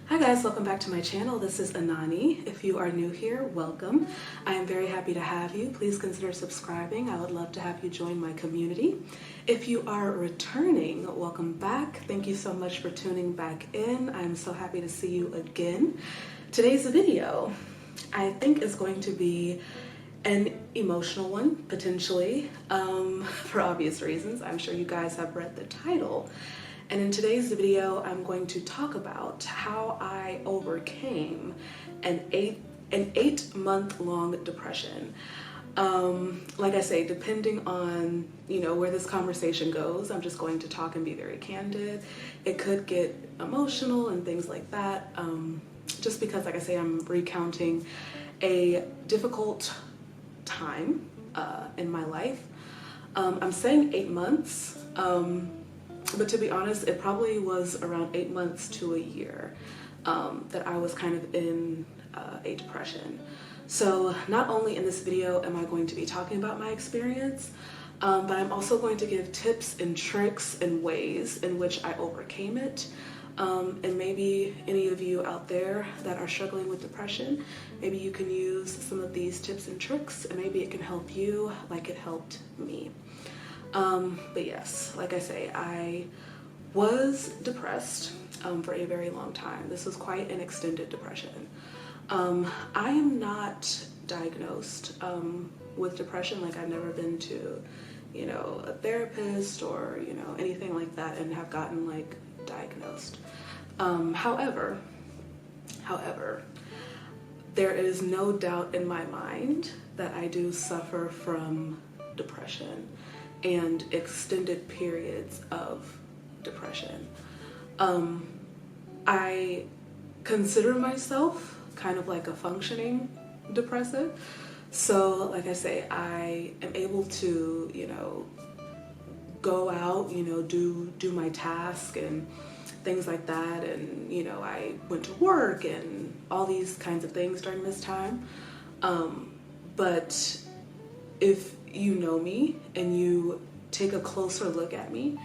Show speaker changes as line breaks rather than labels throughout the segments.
Hi guys, welcome back to my channel. This is Anani. If you are new here, welcome. I am very happy to have you. Please consider subscribing. I would love to have you join my community. If you are returning, welcome back. Thank you so much for tuning back in. I'm so happy to see you again. Today's video, I think, is going to be an emotional one, potentially, for obvious reasons. I'm sure you guys have read the title. And in today's video, I'm going to talk about how I overcame an 8-month-long depression. Like I say, depending on, where this conversation goes, I'm just going to talk and be very candid. It could get emotional and things like that, just because, like I say, I'm recounting a difficult time in my life. I'm saying 8 months. But to be honest, it probably was around 8 months to a year that I was kind of in a depression. So not only in this video am I going to be talking about my experience, but I'm also going to give tips and tricks and ways in which I overcame it. And maybe any of you out there that are struggling with depression, maybe you can use some of these tips and tricks, and maybe it can help you like it helped me. But yes, like I say, I was depressed for a very long time. This was quite an extended depression. I am not diagnosed with depression. Like, I've never been to, a therapist or, anything like that and have gotten like diagnosed. However, there is no doubt in my mind that I do suffer from depression and extended periods of depression. I consider myself kind of like a functioning depressive. So like I say, I am able to, go out, do my task and things like that. And, I went to work and all these kinds of things during this time. But if you know me and you take a closer look at me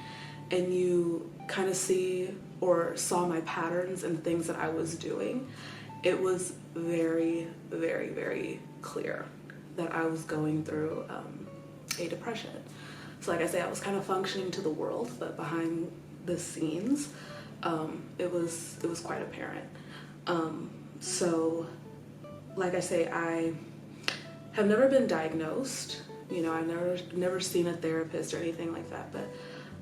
and you kind of see or saw my patterns and things that I was doing, it was very, very, very clear that I was going through a depression. So like I say, I was kind of functioning to the world, but behind the scenes, it was quite apparent. So like I say, I have never been diagnosed. I've never seen a therapist or anything like that, but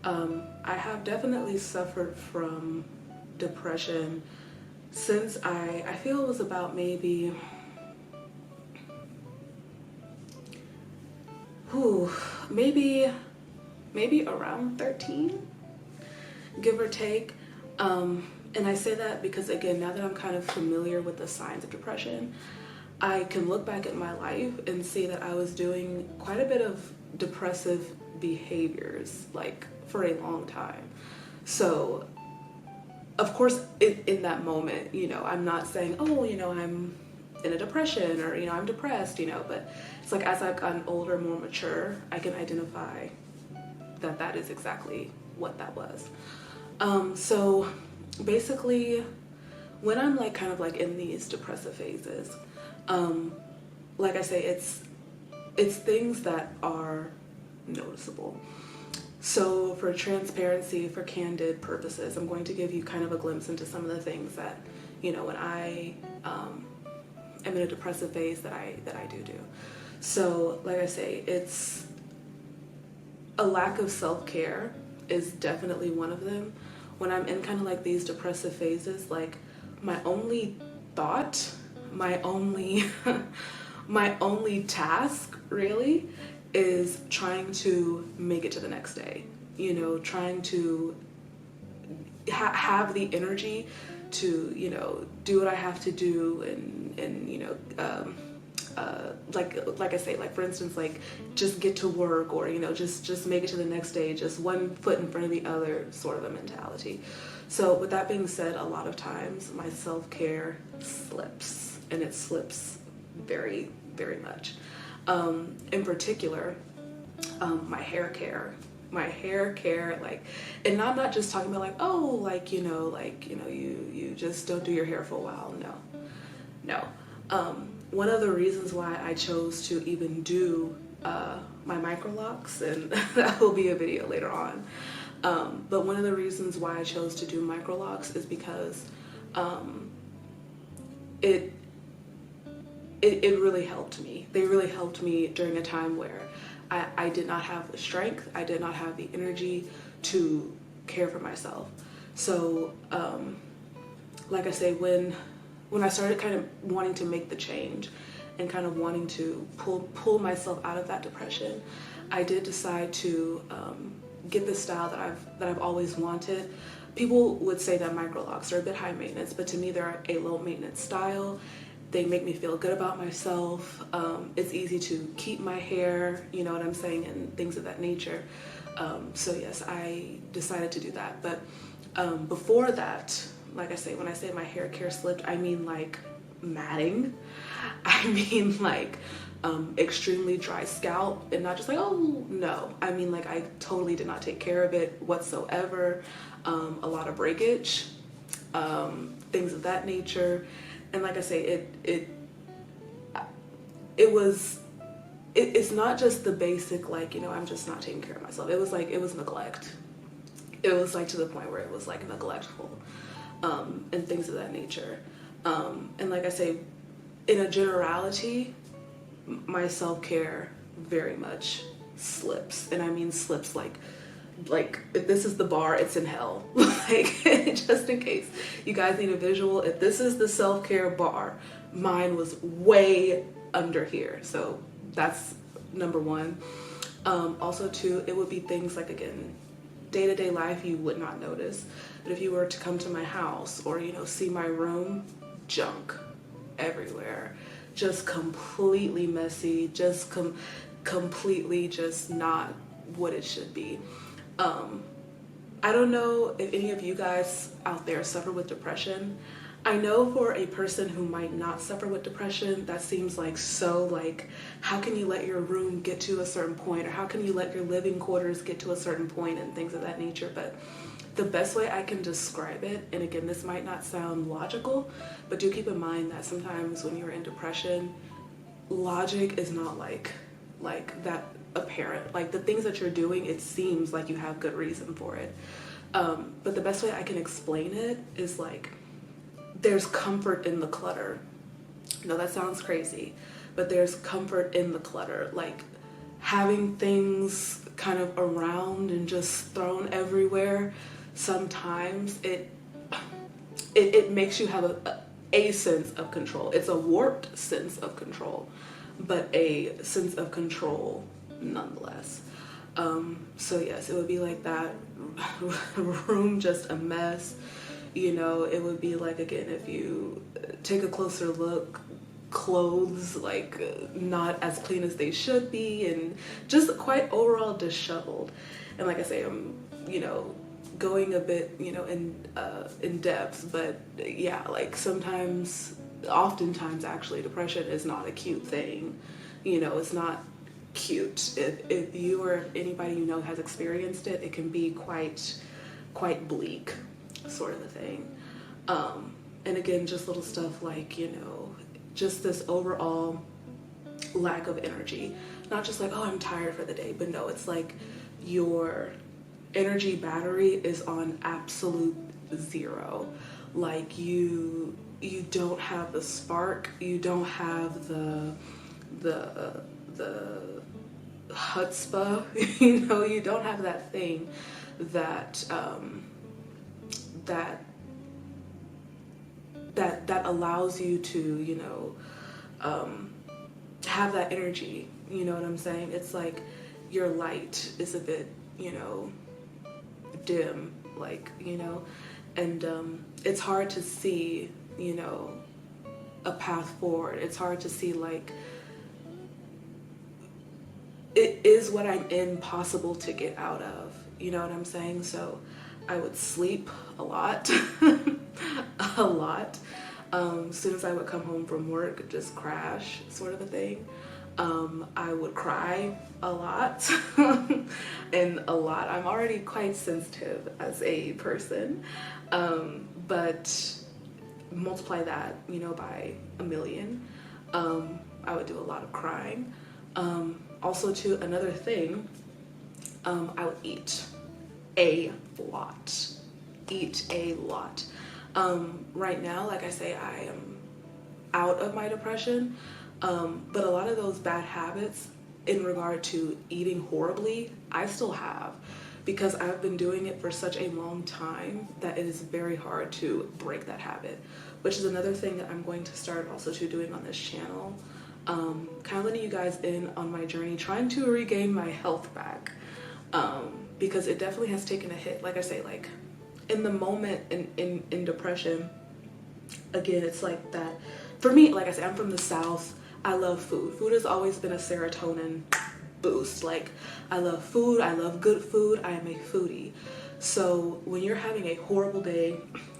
I have definitely suffered from depression since I feel it was about maybe around 13, give or take. And I say that because, again, now that I'm kind of familiar with the signs of depression, I can look back at my life and see that I was doing quite a bit of depressive behaviors, like, for a long time. So, of course, in that moment, I'm not saying, oh, I'm in a depression or, I'm depressed, but it's like as I've gotten older, more mature, I can identify that that is exactly what that was. So basically, when I'm like kind of like in these depressive phases, like I say, it's things that are noticeable. So for transparency, for candid purposes, I'm going to give you kind of a glimpse into some of the things that, when I am in a depressive phase that I do. So like I say, it's a lack of self-care is definitely one of them. When I'm in kind of like these depressive phases, like my only thought, my only task really is trying to make it to the next day, trying to have the energy to, do what I have to do and like I say, like for instance, like just get to work or, just make it to the next day, just one foot in front of the other sort of a mentality. So with that being said, a lot of times my self-care slips, and it slips very, very much. In particular, my hair care my hair care, like, and I'm not just talking about like, oh, like, you just don't do your hair for a while. No. One of the reasons why I chose to even do my micro locks, and that will be a video later on, but one of the reasons why I chose to do micro locks is because it really helped me. They really helped me during a time where I did not have the strength, I did not have the energy to care for myself. So, like I say, when I started kind of wanting to make the change and kind of wanting to pull myself out of that depression, I did decide to get the style that I've always wanted. People would say that micro locks are a bit high maintenance, but to me they're a low maintenance style. They make me feel good about myself. It's easy to keep my hair, you know what I'm saying, and things of that nature. So yes, I decided to do that. But before that, like I say, when I say my hair care slipped, I mean like matting. I mean like extremely dry scalp, and not just like, oh no. I mean like I totally did not take care of it whatsoever. A lot of breakage, things of that nature. And like I say, it's not just the basic, like, I'm just not taking care of myself. It was neglect. It was like to the point where it was like neglectful, and things of that nature. And like I say, in a generality, my self-care very much slips. And I mean slips like if this is the bar, it's in hell. Like, just in case you guys need a visual, if this is the self-care bar, mine was way under here. So that's number one. Also too, it would be things like, again, day-to-day life you would not notice, but if you were to come to my house or see my room, junk everywhere, just completely messy, just completely just not what it should be. I don't know if any of you guys out there suffer with depression. I know for a person who might not suffer with depression, that seems like so like, how can you let your room get to a certain point, or how can you let your living quarters get to a certain point, and things of that nature. But the best way I can describe it, and again, this might not sound logical, but do keep in mind that sometimes when you're in depression, logic is not like that apparent. Like, the things that you're doing, it seems like you have good reason for it. But the best way I can explain it is like, there's comfort in the clutter. No, that sounds crazy, but there's comfort in the clutter. Like, having things kind of around and just thrown everywhere, sometimes it makes you have a sense of control. It's a warped sense of control, but a sense of control nonetheless. So yes, it would be like that. Room just a mess. It would be like, again, if you take a closer look, clothes like not as clean as they should be, and just quite overall disheveled. And like I say, I'm going a bit in depth, but yeah, like oftentimes actually, depression is not a cute thing. It's not cute. If you or anybody has experienced it, it can be quite bleak, sort of a thing. And again, just little stuff like, just this overall lack of energy. Not just like, oh, I'm tired for the day, but no, it's like your energy battery is on absolute zero. Like, you don't have the spark, you don't have the chutzpah, you don't have that thing that that allows you to have that energy. You know what I'm saying? It's like your light is a bit dim, like, and it's hard to see a path forward. It's hard to see, like, is what I'm in possible to get out of? You know what I'm saying? So I would sleep a lot, a lot. As soon as I would come home from work, just crash, sort of a thing. I would cry a lot and a lot. I'm already quite sensitive as a person, but multiply that, you know, by a million. I would do a lot of crying. Also, to another thing, I would eat a lot. Eat a lot. Right now, like I say, I am out of my depression, but a lot of those bad habits in regard to eating horribly, I still have, because I've been doing it for such a long time that it is very hard to break that habit, which is another thing that I'm going to start also to doing on this channel. Kind of letting you guys in on my journey, trying to regain my health back, because it definitely has taken a hit. Like I say, like in the moment in depression, again, it's like that. For me, like I say, I'm from the South. I love food. Food has always been a serotonin boost. Like, I love food. I love good food. I am a foodie. So when you're having a horrible day,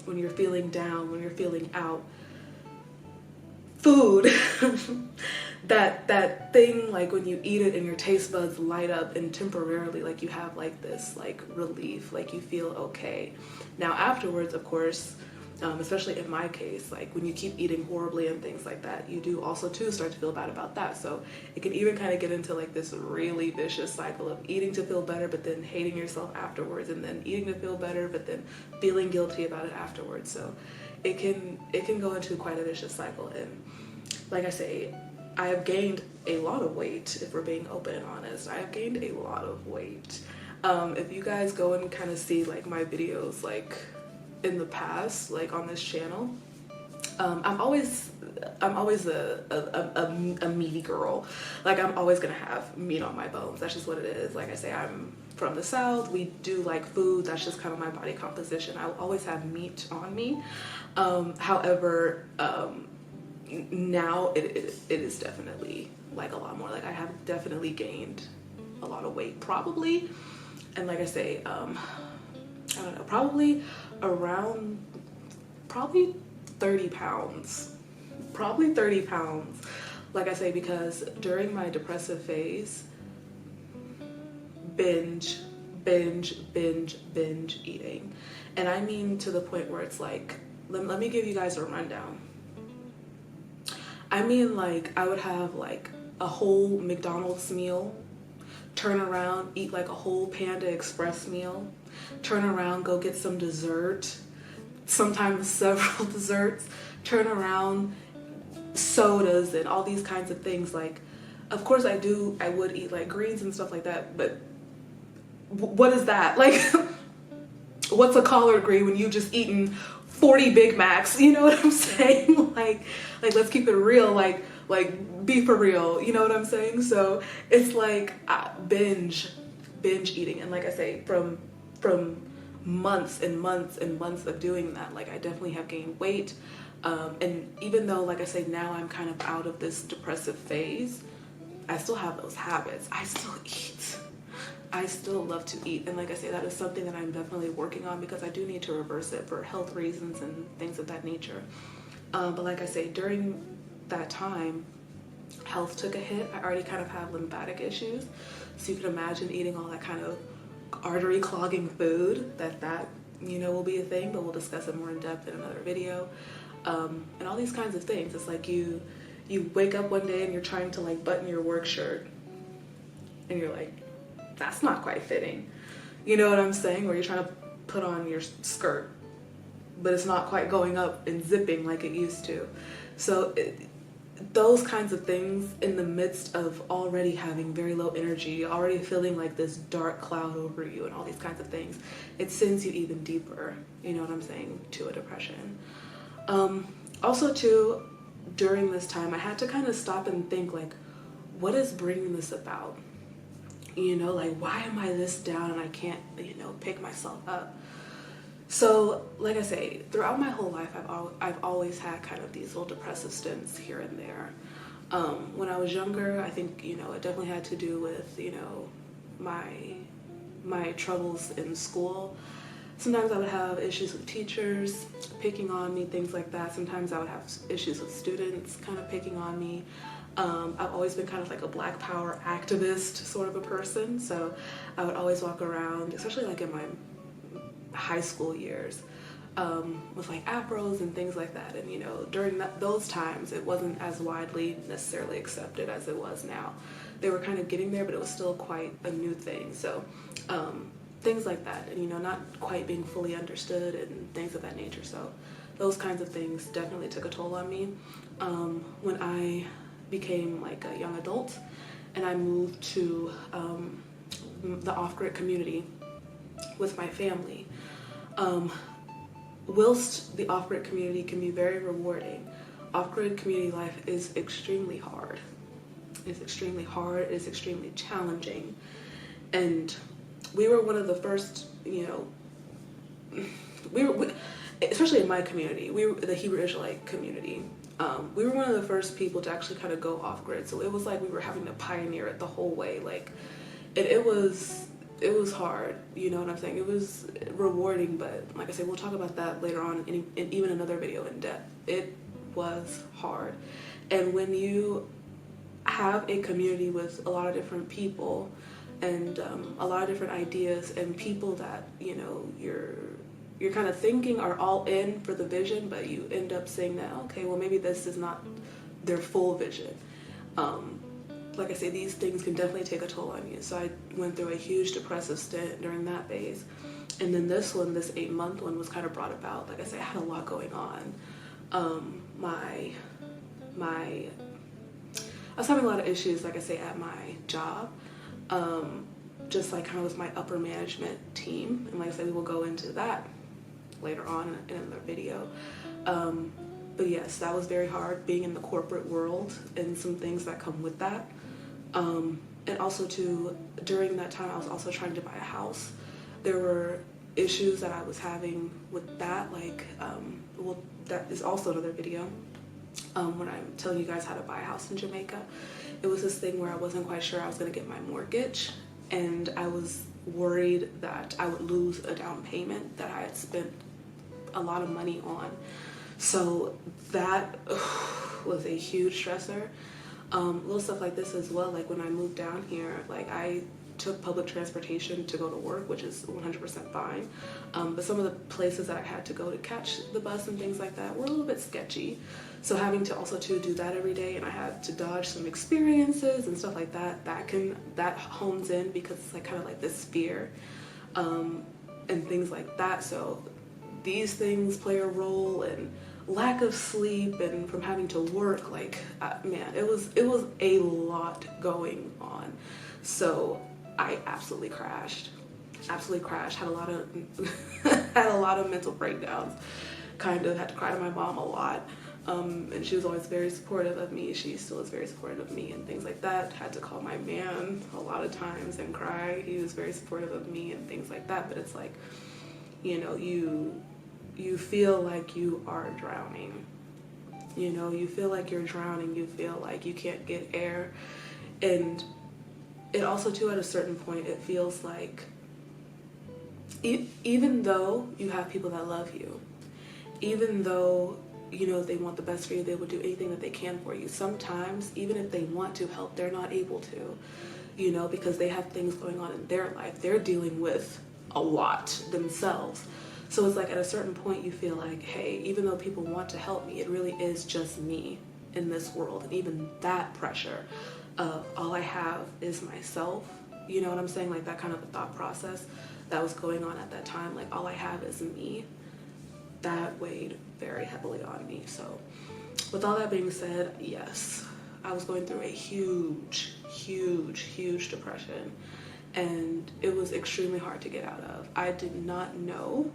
when you're feeling down, when you're feeling out, food, that thing, like when you eat it and your taste buds light up and temporarily, like you have like this like relief, like you feel okay. Now afterwards, of course, especially in my case, like when you keep eating horribly and things like that, you do also too start to feel bad about that. So it can even kind of get into like this really vicious cycle of eating to feel better, but then hating yourself afterwards, and then eating to feel better, but then feeling guilty about it afterwards. So it can go into quite a vicious cycle. And like I say, I have gained a lot of weight. If we're being open and honest, I have gained a lot of weight. If you guys go and kind of see like my videos, like in the past, like on this channel, I'm always a meaty girl. Like I'm always gonna have meat on my bones. That's just what it is. Like I say, I'm from the South. We do like food. That's just kind of my body composition. I'll always have meat on me. However, now it is definitely like a lot more. Like I have definitely gained a lot of weight, probably. And like I say, I don't know, probably around 30 pounds. Probably 30 pounds. Like I say, because during my depressive phase, binge eating. And I mean to the point where it's like, let me give you guys a rundown. I mean, like, I would have like a whole McDonald's meal, turn around, eat like a whole Panda Express meal, turn around, go get some dessert, sometimes several desserts, turn around, sodas and all these kinds of things. Like, of course I would eat like greens and stuff like that, but what is that? Like, what's a collard green when you've just eaten 40 Big Macs? You know what I'm saying? Like let's keep it real. Like be for real. You know what I'm saying? So it's like binge eating. And like I say, from months and months and months of doing that, like I definitely have gained weight. And even though, like I say, now I'm kind of out of this depressive phase, I still have those habits. I still eat. I still love to eat. And like I say, that is something that I'm definitely working on, because I do need to reverse it for health reasons and things of that nature. But like I say, during that time, health took a hit. I already kind of have lymphatic issues. So you can imagine eating all that kind of artery clogging food, that you know will be a thing, but we'll discuss it more in depth in another video. And all these kinds of things. It's like you wake up one day and you're trying to like button your work shirt and you're like, that's not quite fitting. You know what I'm saying? Or you're trying to put on your skirt, but it's not quite going up and zipping like it used to. So those kinds of things, in the midst of already having very low energy, already feeling like this dark cloud over you and all these kinds of things, it sends you even deeper, you know what I'm saying, to a depression. Also too, during this time, I had to kind of stop and think, like, what is bringing this about? You know, like, why am I this down and I can't, you know, pick myself up? So, like I say, throughout my whole life, I've always had kind of these little depressive stints here and there. When I was younger, I think, you know, it definitely had to do with, you know, my troubles in school. Sometimes I would have issues with teachers picking on me, things like that. Sometimes I would have issues with students kind of picking on me. I've always been kind of like a Black Power activist sort of a person, so I would always walk around, especially like in my high school years, with like afros and things like that. And you know, during those times, it wasn't as widely necessarily accepted as it was now. They were kind of getting there, but it was still quite a new thing. So things like that, and you know, not quite being fully understood and things of that nature. So those kinds of things definitely took a toll on me. When I became like a young adult and I moved to the off-grid community with my family, whilst the off-grid community can be very rewarding, off-grid community life is extremely hard. It's extremely hard, it's extremely challenging. And we were one of the first, you know, we especially in my community, we were the Hebrew Israelite community. We were one of the first people to actually kind of go off-grid. So it was like we were having to pioneer it the whole way. Like, it was hard, you know what I'm saying? It was rewarding, but like I said, we'll talk about that later on in even another video in depth. It was hard. And when you have a community with a lot of different people and a lot of different ideas and people that, you know, you're kind of thinking are all in for the vision, but you end up saying that, okay, well, maybe this is not their full vision. Like I say, these things can definitely take a toll on you. So I went through a huge depressive stint during that phase. And then this 8-month one was kind of brought about. Like I say, I had a lot going on. I was having a lot of issues, like I say, at my job. Just like kind of with my upper management team. And like I said, we will go into that later on in another video. But yes, that was very hard, being in the corporate world and some things that come with that. And also too, during that time, I was also trying to buy a house. There were issues that I was having with that, like, well, that is also another video. When I'm telling you guys how to buy a house in Jamaica, it was this thing where I wasn't quite sure I was gonna get my mortgage, and I was worried that I would lose a down payment that I had spent a lot of money on. So that was a huge stressor. Little stuff like this as well, like when I moved down here, like I took public transportation to go to work, which is 100% fine. But some of the places that I had to go to catch the bus and things like that were a little bit sketchy. So having to also to do that every day, and I had to dodge some experiences and stuff like that, that hones in because it's like kind of like this fear and things like that. So these things play a role, and lack of sleep and from having to work, like man, it was a lot going on. So I absolutely crashed, had a lot of had a lot of mental breakdowns, kind of had to cry to my mom a lot. And she was always very supportive of me. She still is very supportive of me and things like that. Had to call my man a lot of times and cry. He was very supportive of me and things like that. But it's like, you know, you feel like you are drowning. You know, you feel like you're drowning. You feel like you can't get air. And it also, too, at a certain point, it feels like even though you have people that love you, even though, you know, they want the best for you, they will do anything that they can for you. Sometimes, even if they want to help, they're not able to, you know, because they have things going on in their life. They're dealing with a lot themselves. So it's like at a certain point you feel like, hey, even though people want to help me, it really is just me in this world. And even that pressure of all I have is myself, you know what I'm saying? Like that kind of a thought process that was going on at that time, like all I have is me, that weighed very heavily on me. So with all that being said, yes, I was going through a huge depression, and it was extremely hard to get out of. I did not know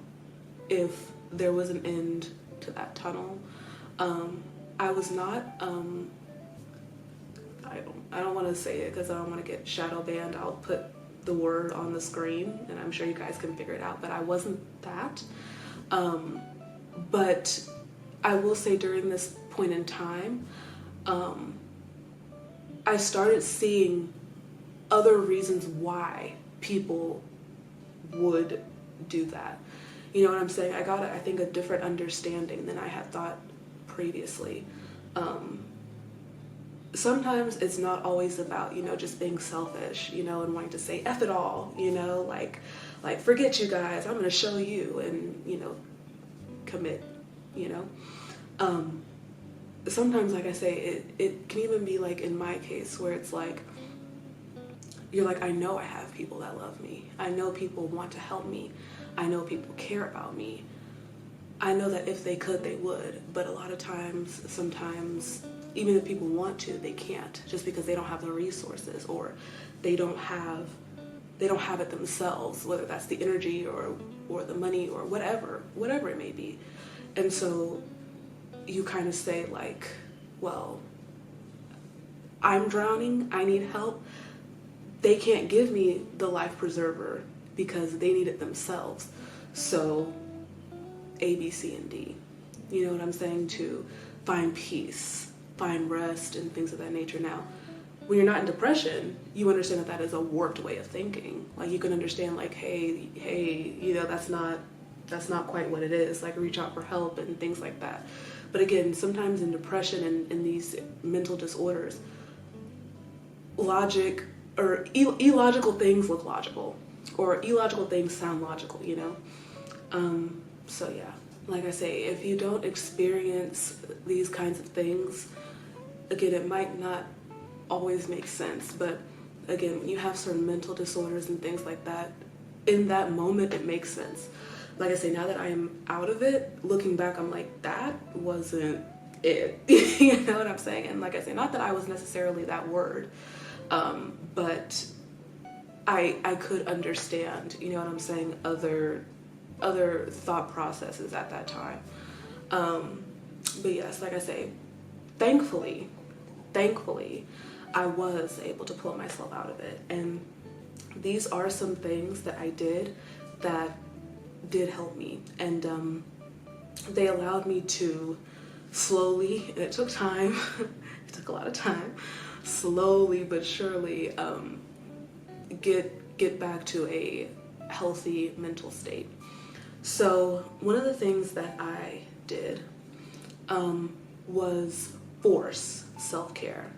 if there was an end to that tunnel. I was not, I don't want to say it because I don't want to get shadow banned. I'll put the word on the screen and I'm sure you guys can figure it out, but I wasn't that. But I will say during this point in time, I started seeing other reasons why people would do that. You know what I'm saying? I got, I think, a different understanding than I had thought previously. sometimes it's not always about, just being selfish, and wanting to say F it all, like forget you guys, I'm gonna show you, and, commit, you know. Sometimes, like I say, it can even be like in my case where it's like, you're like, I know I have people that love me. I know people want to help me. I know people care about me. I know that if they could, they would. But a lot of times, sometimes, even if people want to, they can't, just because they don't have the resources, or they don't have it themselves, whether that's the energy or the money or whatever it may be. And so you kind of say like, well, I'm drowning, I need help. They can't give me the life preserver because they need it themselves. So A, B, C, and D. You know what I'm saying? To find peace, find rest, and things of that nature. Now, when you're not in depression, you understand that that is a warped way of thinking. Like, you can understand like, hey, that's not quite what it is. Like, reach out for help and things like that. But again, sometimes in depression and in these mental disorders, logic or illogical things look logical, or illogical things sound logical, So yeah, like I say, if you don't experience these kinds of things, again, it might not always make sense, but again, when you have certain mental disorders and things like that, in that moment, it makes sense. Like I say, now that I am out of it, looking back, I'm like, that wasn't it. You know what I'm saying? And like I say, not that I was necessarily that word, but I could understand, you know what I'm saying, other thought processes at that time. But yes, like I say, thankfully, I was able to pull myself out of it. And these are some things that I did that did help me. And they allowed me to slowly, and it took time, it took a lot of time, slowly but surely get back to a healthy mental state. So one of the things that I did was force self-care.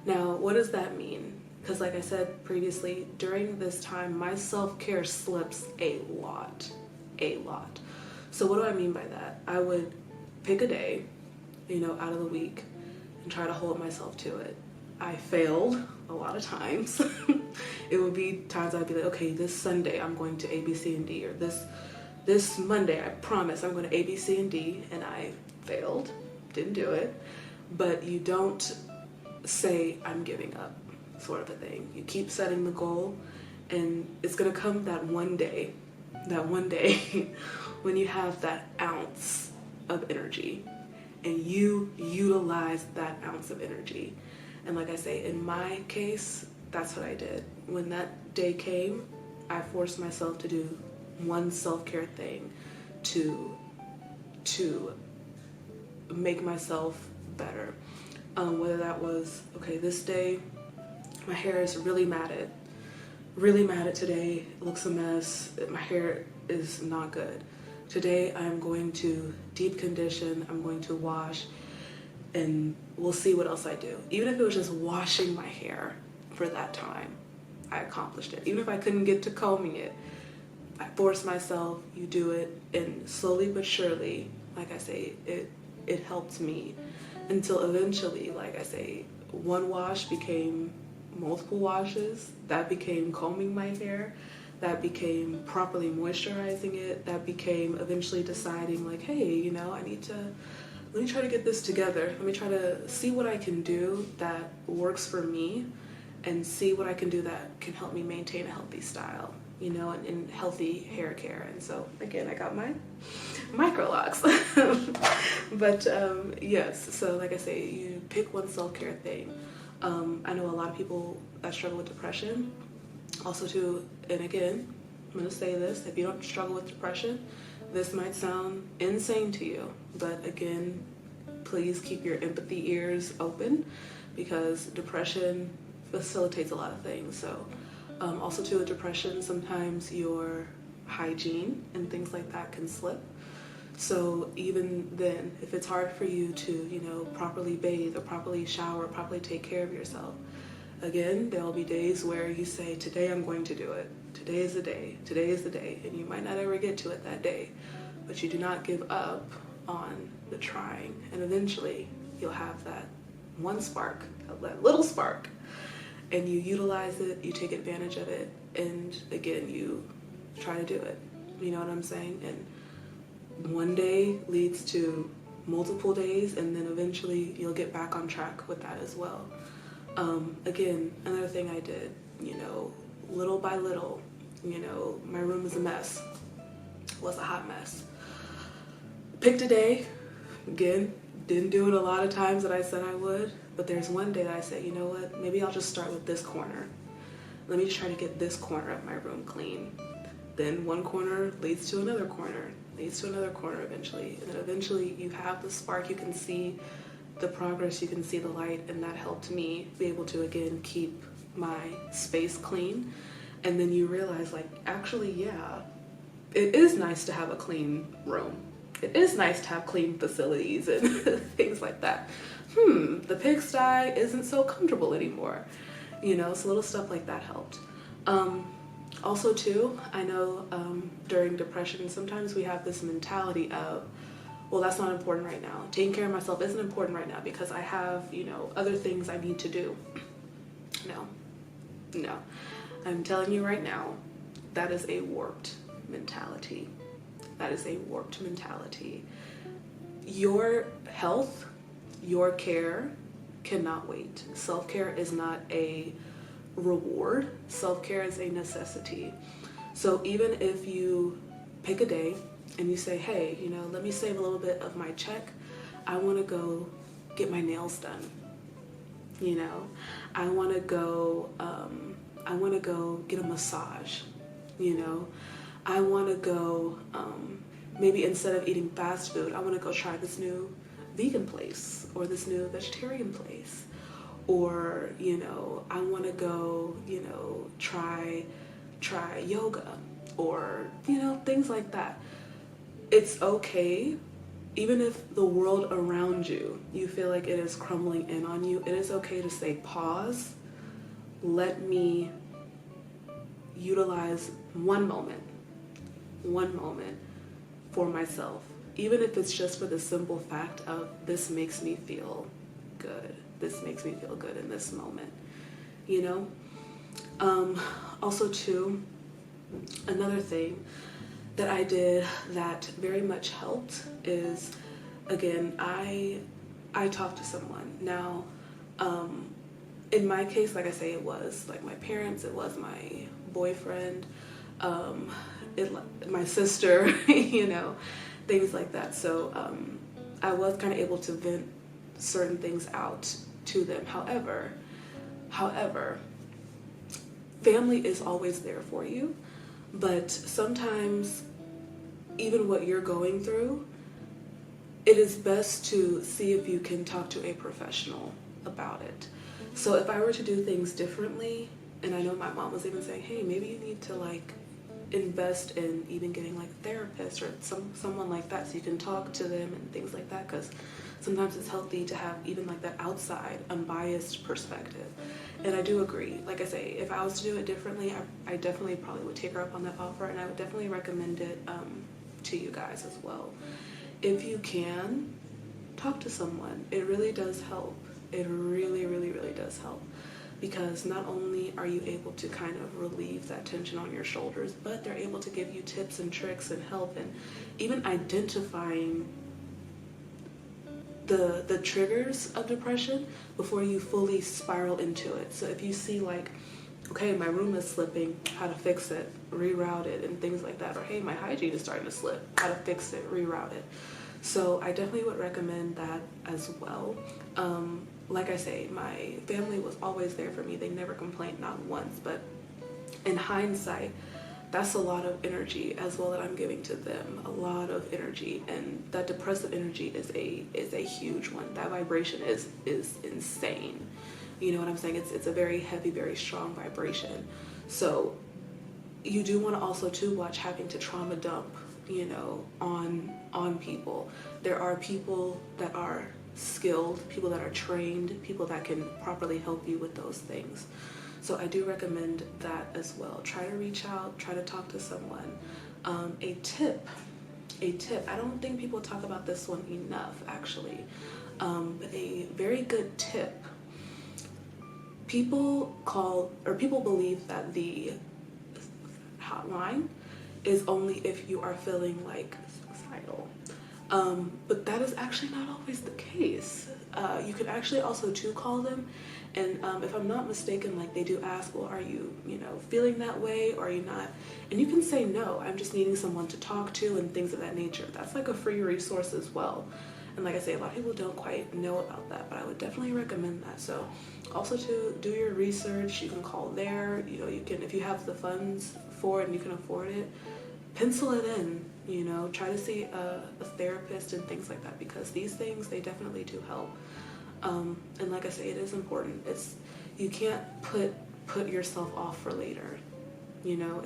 Now, what does that mean? Because like I said previously, during this time, my self-care slips a lot. So what do I mean by that? I would pick a day, out of the week and try to hold myself to it. I failed a lot of times. It would be times I'd be like, okay, this Sunday I'm going to A, B, C, and D, or this Monday I promise I'm going to A, B, C, and D, and I failed, didn't do it. But you don't say I'm giving up, sort of a thing. You keep setting the goal, and it's gonna come that one day when you have that ounce of energy and you utilize that ounce of energy. And like I say, in my case, that's what I did. When that day came, I forced myself to do one self-care thing to make myself better. Whether that was, okay, this day my hair is really matted today, it looks a mess, my hair is not good. Today I'm going to deep condition, I'm going to wash, and we'll see what else I do. Even if it was just washing my hair for that time, I accomplished it. Even if I couldn't get to combing it, I forced myself, you do it, and slowly but surely, like I say, it helped me until eventually, like I say, one wash became multiple washes, that became combing my hair, that became properly moisturizing it, that became eventually deciding like, hey, let me try to get this together. Let me try to see what I can do that works for me, and see what I can do that can help me maintain a healthy style, and healthy hair care. And so again, I got my micro locks. But yes, so like I say, you pick one self-care thing. I know a lot of people that struggle with depression also too, and again, I'm gonna say this, if you don't struggle with depression, this might sound insane to you, but again, please keep your empathy ears open, because depression facilitates a lot of things. So also too, with depression, sometimes your hygiene and things like that can slip. So even then, if it's hard for you to, you know, properly bathe or properly shower, properly take care of yourself, again, there'll be days where you say, today I'm going to do it. Today is the day. Today is the day. And you might not ever get to it that day, but you do not give up on the trying. And eventually you'll have that one spark, that little spark, and you utilize it, you take advantage of it, and again, you try to do it. You know what I'm saying? And one day leads to multiple days, and then eventually you'll get back on track with that as well. Again, another thing I did, you know, little by little, you know, my room is a mess. It was a hot mess. Picked a day, again, didn't do it a lot of times that I said I would, but there's one day that I said, you know what, maybe I'll just start with this corner. Let me just try to get this corner of my room clean. Then one corner leads to another corner, leads to another corner eventually. And then eventually you have the spark, you can see the progress, you can see the light, and that helped me be able to, again, keep my space clean. And then you realize, like, actually, yeah, it is nice to have a clean room. It is nice to have clean facilities and things like that. The pigsty isn't so comfortable anymore. You know, so little stuff like that helped. Also too, I know during depression, sometimes we have this mentality of, well, that's not important right now. Taking care of myself isn't important right now because I have, you know, other things I need to do. No. I'm telling you right now, that is a warped mentality. That is a warped mentality. Your health, your care cannot wait. Self-care is not a reward. Self-care is a necessity. So even if you pick a day and you say, hey, you know, let me save a little bit of my check. I want to go get my nails done. You know, I want to go get a massage. You know, I want to go, maybe instead of eating fast food, I want to go try this new vegan place or this new vegetarian place. Or, you know, I want to go, you know, try yoga or, you know, things like that. It's okay, even if the world around you, you feel like it is crumbling in on you, it is okay to say, pause, let me utilize one moment for myself, even if it's just for the simple fact of this makes me feel good. This makes me feel good in this moment, you know? Also too, another thing that I did that very much helped is, again, I talked to someone. Now, in my case, like I say, it was like my parents, it was my boyfriend, my sister, you know, things like that. So I was kind of able to vent certain things out to them. However, family is always there for you, but sometimes even what you're going through, it is best to see if you can talk to a professional about it. So if I were to do things differently, and I know my mom was even saying, hey, maybe you need to like invest in even getting like a therapist or someone like that so you can talk to them and things like that, because sometimes it's healthy to have even like that outside unbiased perspective. And I do agree. Like I say, if I was to do it differently, I definitely probably would take her up on that offer, and I would definitely recommend it to you guys as well. If you can, talk to someone. It really does help. It really, really, really does help. Because not only are you able to kind of relieve that tension on your shoulders, but they're able to give you tips and tricks and help, and even identifying the triggers of depression before you fully spiral into it. So if you see like, okay, my room is slipping, how to fix it, reroute it, and things like that. Or hey, my hygiene is starting to slip, how to fix it, reroute it. So I definitely would recommend that as well. Like I say, my family was always there for me. They never complained, not once. But in hindsight, that's a lot of energy as well that I'm giving to them. A lot of energy, and that depressive energy is a huge one. That vibration is insane. You know what I'm saying? It's a very heavy, very strong vibration. So you do want to also too watch having to trauma dump you know, on people. There are people that are skilled, people that are trained, people that can properly help you with those things. So I do recommend that as well. Try to reach out, try to talk to someone. A tip, I don't think people talk about this one enough actually, but a very good tip. People believe that the hotline is only if you are feeling like suicidal. But that is actually not always the case. You could actually also too call them, and if I'm not mistaken, like they do ask, well, are you, you know, feeling that way, or are you not? And you can say no, I'm just needing someone to talk to and things of that nature. That's like a free resource as well. And like I say, a lot of people don't quite know about that, but I would definitely recommend that. So also to do your research, you can call there, you know, you can, if you have the funds for it and you can afford it, pencil it in, you know, try to see a therapist and things like that, because these things, they definitely do help. And like I say, it is important. You can't put yourself off for later. You know,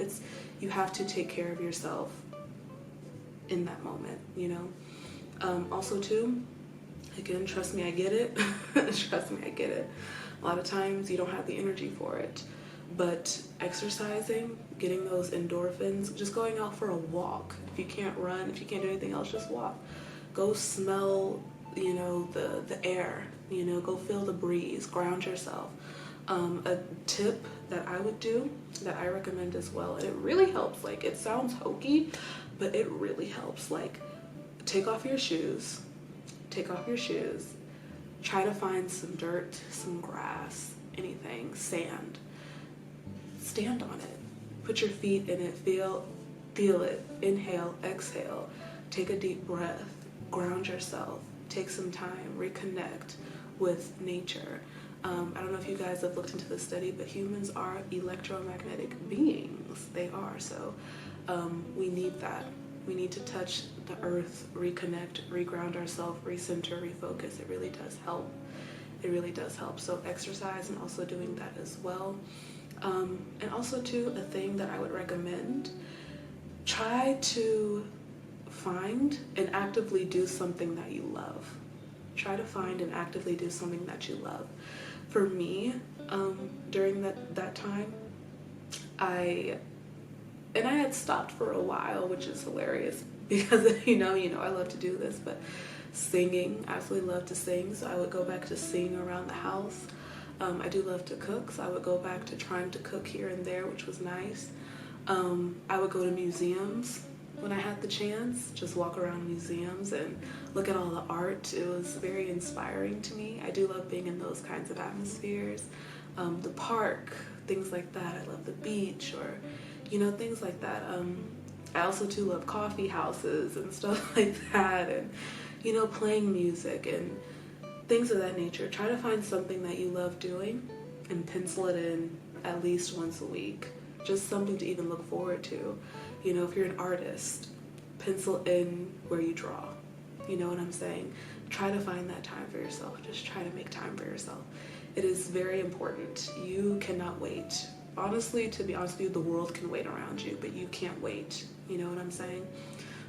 you have to take care of yourself in that moment, you know. Also too, again, trust me, I get it. Trust me, I get it. A lot of times you don't have the energy for it, but exercising, getting those endorphins, just going out for a walk. If you can't run, if you can't do anything else, just walk. Go smell, you know, the air, you know, go feel the breeze, ground yourself. A tip that I would do, that I recommend as well, and it really helps, like it sounds hokey, but it really helps. Like take off your shoes, try to find some dirt, some grass, anything, sand, stand on it, put your feet in it, feel it, inhale, exhale, take a deep breath, ground yourself, take some time, reconnect with nature. I don't know if you guys have looked into this study, but humans are electromagnetic beings. They are. So we need that. We need to touch the earth, reconnect, reground ourselves, recenter, refocus. It really does help. It really does help. So exercise and also doing that as well. And also too, a thing that I would recommend, try to find and actively do something that you love. Try to find and actively do something that you love. For me, during that time, I had stopped for a while, which is hilarious because you know, I love to do this, but singing, I absolutely love to sing, so I would go back to sing around the house. I do love to cook, so I would go back to trying to cook here and there, which was nice. I would go to museums when I had the chance, just walk around museums and look at all the art. It was very inspiring to me. I do love being in those kinds of atmospheres. The park, things like that. I love the beach, or, you know, things like that. I also too love coffee houses and stuff like that, and, you know, playing music and things of that nature. Try to find something that you love doing and pencil it in at least once a week. Just something to even look forward to. You know, if you're an artist, pencil in where you draw. You know what I'm saying? Try to find that time for yourself. Just try to make time for yourself. It is very important. You cannot wait. Honestly, to be honest with you, the world can wait around you, but you can't wait. You know what I'm saying?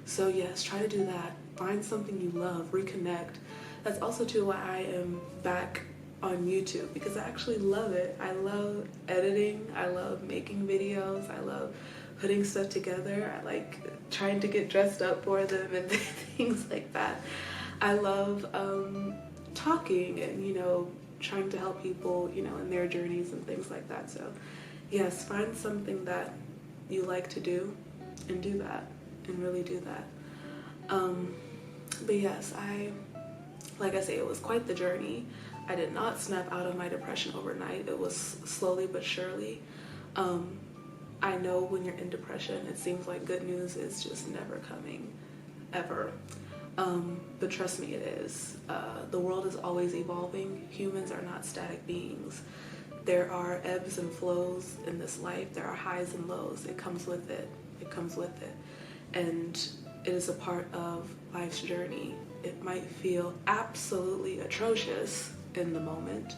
So yes, try to do that. Find something you love, reconnect. That's also too why I am back on YouTube, because I actually love it. I love editing. I love making videos. I love putting stuff together. I like trying to get dressed up for them and things like that. I love talking and, you know, trying to help people, you know, in their journeys and things like that. So yes, find something that you like to do and do that, and really do that. But yes, like I say, it was quite the journey. I did not snap out of my depression overnight. It was slowly but surely. I know when you're in depression, it seems like good news is just never coming, ever. But trust me, it is. The world is always evolving. Humans are not static beings. There are ebbs and flows in this life. There are highs and lows. It comes with it. It comes with it. And it is a part of life's journey. It might feel absolutely atrocious in the moment,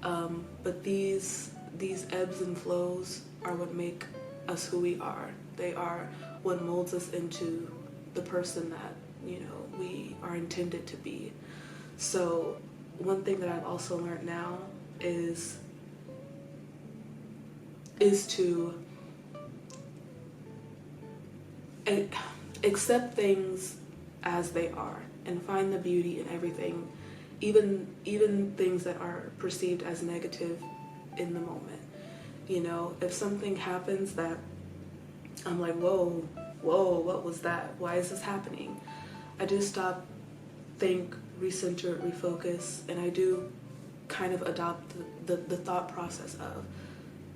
but these ebbs and flows are what make us who we are. They are what molds us into the person that, you know, we are intended to be. So one thing that I've also learned now is to accept things as they are and find the beauty in everything, even things that are perceived as negative in the moment. You know, if something happens that I'm like, whoa, what was that? Why is this happening? I do stop, think, recenter, refocus, and I do kind of adopt the thought process of,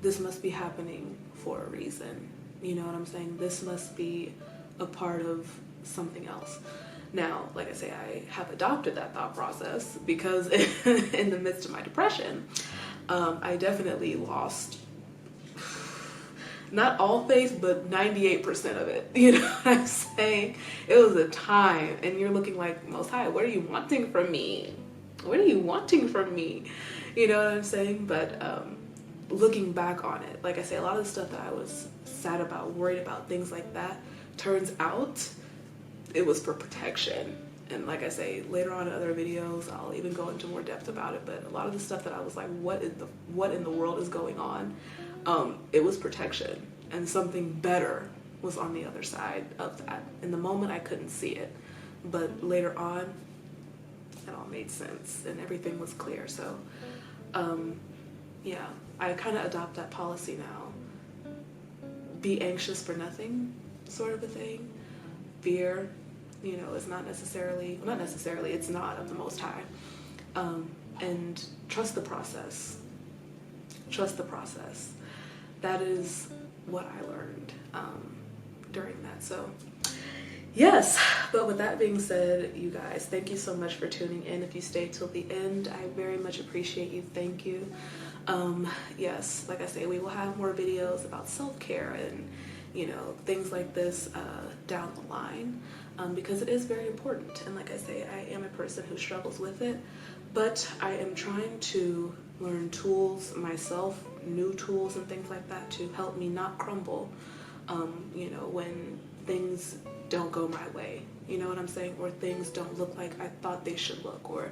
this must be happening for a reason. You know what I'm saying? This must be a part of something else. Now, like I say, I have adopted that thought process because in the midst of my depression, I definitely lost not all faith, but 98% of it. You know what I'm saying? It was a time, and you're looking like, Most High, what are you wanting from me? What are you wanting from me? You know what I'm saying? But looking back on it, like I say, a lot of the stuff that I was sad about, worried about, things like that, turns out it was for protection. And like I say, later on in other videos, I'll even go into more depth about it. But a lot of the stuff that I was like, what in the world is going on? It was protection, and something better was on the other side of that. In the moment, I couldn't see it, but later on, it all made sense and everything was clear. So, yeah, I kind of adopt that policy now. Be anxious for nothing, sort of a thing. Fear, you know, is not necessarily, well, not necessarily, it's not of the Most High. And trust the process. Trust the process. That is what I learned during that. So yes, but with that being said, you guys, thank you so much for tuning in. If you stayed till the end, I very much appreciate you. Thank you. Yes, like I say, we will have more videos about self-care and, you know, things like this down the line, because it is very important. And like I say, I am a person who struggles with it, but I am trying to learn tools myself, new tools and things like that to help me not crumble, you know, when things don't go my way, you know what I'm saying, or things don't look like I thought they should look, or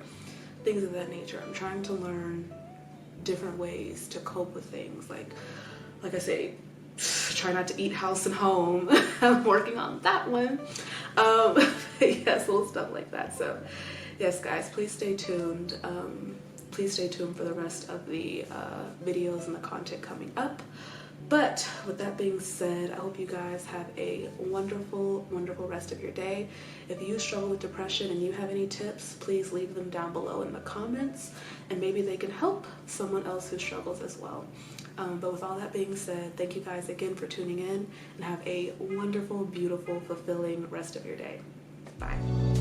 things of that nature. I'm trying to learn different ways to cope with things, like I say, try not to eat house and home. I'm working on that one. Yes, little stuff like that. So yes, guys, please stay tuned. Please stay tuned for the rest of the videos and the content coming up. But with that being said, I hope you guys have a wonderful, wonderful rest of your day. If you struggle with depression and you have any tips, please leave them down below in the comments, and maybe they can help someone else who struggles as well. But with all that being said, thank you guys again for tuning in, and have a wonderful, beautiful, fulfilling rest of your day. Bye.